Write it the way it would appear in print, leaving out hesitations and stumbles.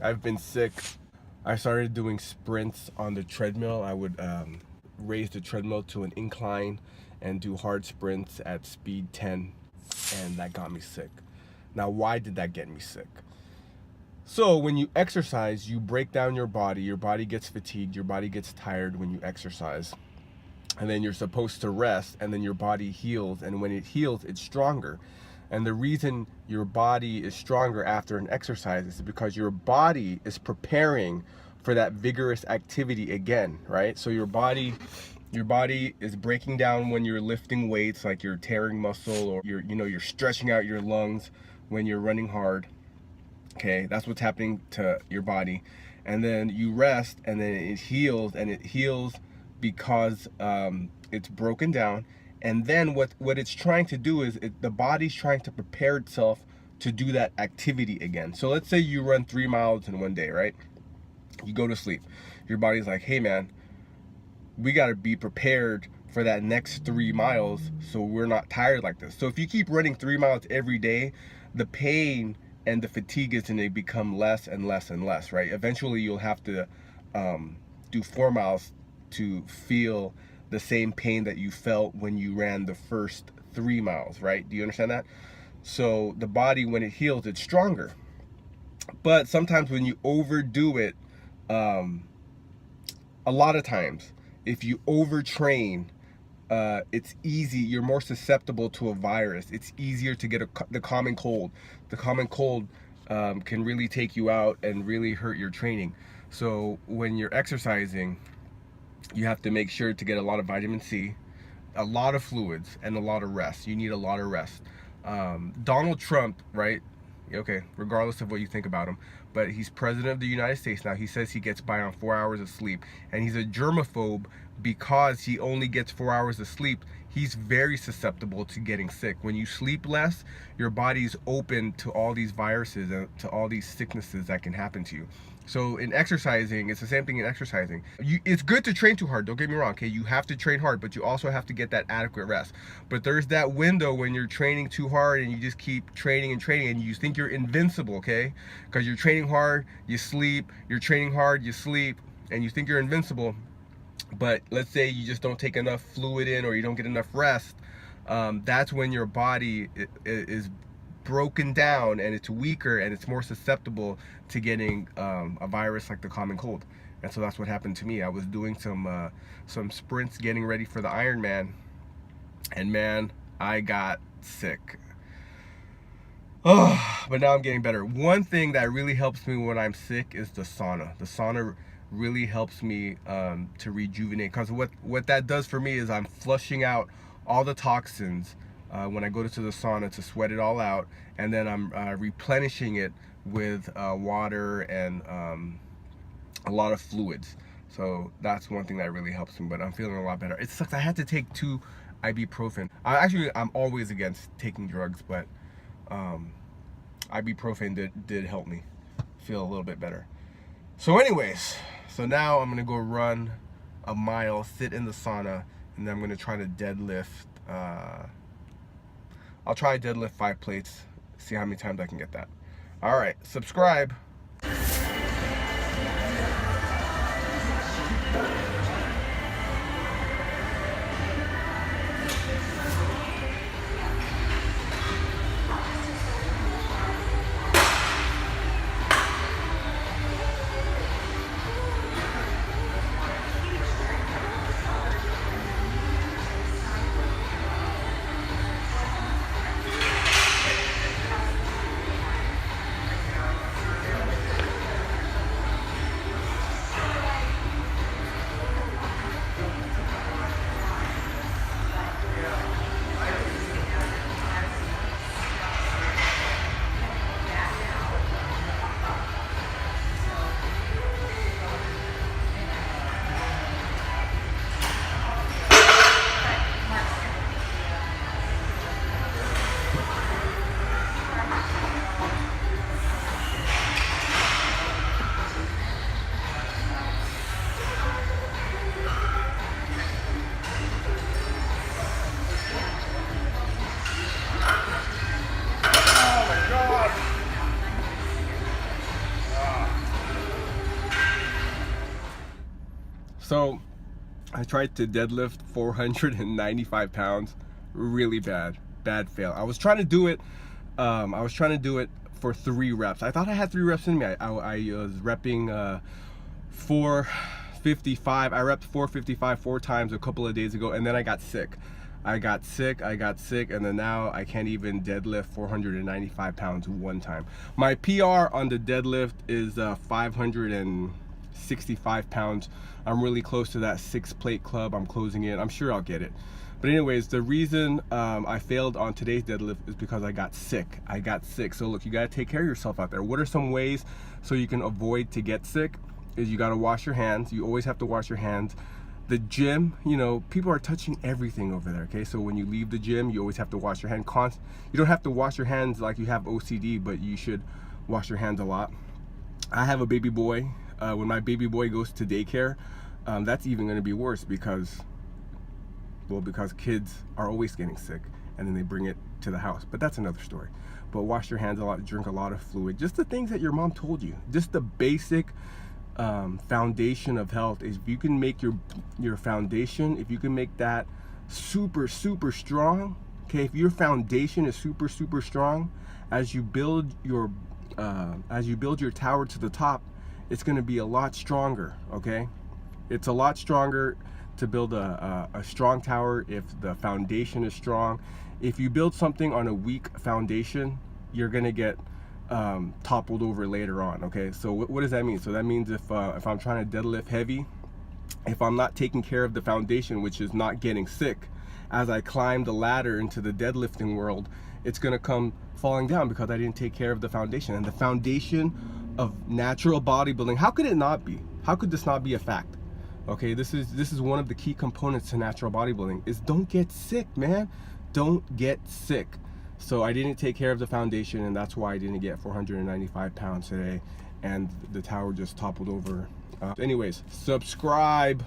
I've been sick. I started doing sprints on the treadmill. I would raise the treadmill to an incline and do hard sprints at speed 10, and that got me sick. Now, why did that get me sick? So when you exercise, you break down your body gets fatigued, your body gets tired when you exercise. And then you're supposed to rest, and then your body heals, and when it heals, it's stronger. And the reason your body is stronger after an exercise is because your body is preparing for that vigorous activity again, right? So your body is breaking down when you're lifting weights, like you're tearing muscle, or you're stretching out your lungs when you're running hard. Okay, that's what's happening to your body. And then you rest, and then it heals, and it heals because it's broken down. And then what it's trying to do is the body's trying to prepare itself to do that activity again. So let's say you run 3 miles in one day, right? You go to sleep. Your body's like, hey man, we got to be prepared for that next 3 miles so we're not tired like this. So if you keep running 3 miles every day, the pain and the fatigue is going to become less and less and less, right? Eventually you'll have to do 4 miles to feel the same pain that you felt when you ran the first 3 miles, right? Do you understand that? So the body, when it heals, it's stronger. But sometimes when you overdo it, a lot of times, if you overtrain, it's easy. You're more susceptible to a virus. It's easier to get the common cold. The common cold can really take you out and really hurt your training. So when you're exercising, you have to make sure to get a lot of vitamin C, a lot of fluids, and a lot of rest. You need a lot of rest. Donald Trump, right? Okay, regardless of what you think about him, but he's president of the United States now. He says he gets by on 4 hours of sleep, and he's a germaphobe because he only gets 4 hours of sleep. He's very susceptible to getting sick. When you sleep less, your body's open to all these viruses and to all these sicknesses that can happen to you. So in exercising, it's the same thing in exercising. It's good to train too hard, don't get me wrong, okay? You have to train hard, but you also have to get that adequate rest. But there's that window when you're training too hard and you just keep training and training and you think you're invincible, okay? Because you're training hard, you sleep, you're training hard, you sleep, and you think you're invincible. But let's say you just don't take enough fluid in or you don't get enough rest. That's when your body is broken down and it's weaker and it's more susceptible to getting a virus like the common cold. And so that's what happened to me. I was doing some sprints getting ready for the Ironman, and man, I got sick. Oh, but now I'm getting better. One thing that really helps me when I'm sick is the sauna. The sauna really helps me to rejuvenate, because what that does for me is I'm flushing out all the toxins when I go to the sauna to sweat it all out, and then I'm replenishing it with water and a lot of fluids. So that's one thing that really helps me, but I'm feeling a lot better. It sucks. I had to take 2 ibuprofen. I'm always against taking drugs, but ibuprofen did help me feel a little bit better. So anyways, so now I'm gonna go run a mile, sit in the sauna, and then I'm gonna try to deadlift. I'll try to deadlift 5 plates, see how many times I can get that. All right, subscribe. So I tried to deadlift 495 pounds. Really bad fail. I was trying to do it for 3 reps. I thought I had 3 reps in me. I was repping 455. I repped 455 4 times a couple of days ago, and then I got sick, and then now I can't even deadlift 495 pounds 1 time. My PR on the deadlift is 565 pounds. I'm really close to that 6 plate club. I'm closing in. I'm sure I'll get it. But anyways, the reason I failed on today's deadlift is because I got sick. So look, you gotta take care of yourself out there. What are some ways so you can avoid to get sick? Is you gotta wash your hands. You always have to wash your hands. The gym, you know, people are touching everything over there, okay? So when you leave the gym, you always have to wash your hands. You don't have to wash your hands like you have OCD, but you should wash your hands a lot. I have a baby boy. When my baby boy goes to daycare, that's even gonna be worse because kids are always getting sick and then they bring it to the house. But that's another story. But wash your hands a lot, drink a lot of fluid. Just the things that your mom told you. Just the basic foundation of health is if you can make your foundation, if you can make that super strong, okay, if your foundation is super strong, as you build your tower to the top, it's going to be a lot stronger, okay? It's a lot stronger to build a strong tower if the foundation is strong. If you build something on a weak foundation, you're going to get toppled over later on, okay? So what does that mean? So that means if I'm trying to deadlift heavy, if I'm not taking care of the foundation, which is not getting sick, as I climb the ladder into the deadlifting world, it's gonna come falling down because I didn't take care of the foundation. And the foundation of natural bodybuilding, how could it not be? How could this not be a fact? Okay, this is one of the key components to natural bodybuilding is don't get sick, man. Don't get sick. So I didn't take care of the foundation, and that's why I didn't get 495 pounds today, and the tower just toppled over. Anyways, subscribe.